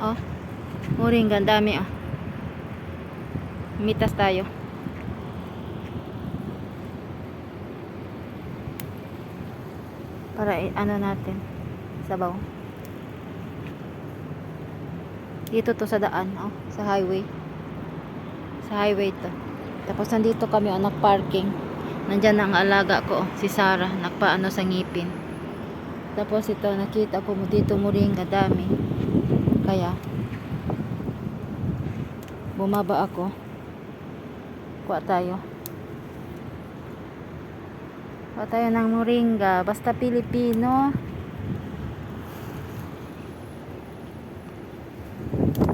Oh, moringa, ang dami oh. Mitas tayo. Para ano natin, sabaw. Dito to sa daan, oh, sa highway. Sa highway to. Tapos nandito kami, oh, nagparking. Nandyan ang alaga ko, oh, si Sarah, nagpaano sa ngipin. Tapos ito, nakita ko mo dito moringa, dami. Kaya bumaba ako. Kuha tayo. Kuha tayo ng moringa, basta Pilipino.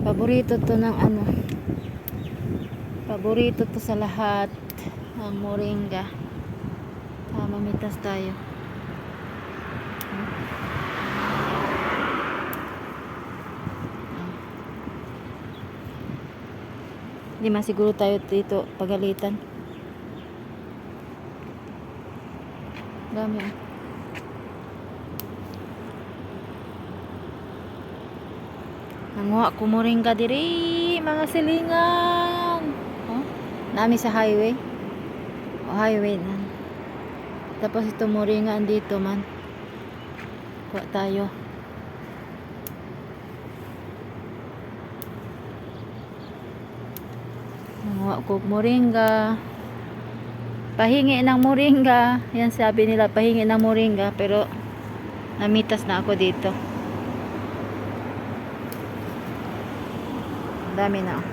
Paborito to ng ano. Paborito to sa lahat. Ang moringa. Mamitas tayo. Hindi masiguro tayo dito pagalitan. Dami ah. Nanguha ko moringa diri, mga silingan. Oh, nami sa highway. O highway na. Tapos ito moringa andito man. Kuha tayo. Nanguha ko moringa. Pahingi ng moringa. Yan sabi nila, pahingi ng moringa, pero namitas na ako dito. Ang dami na.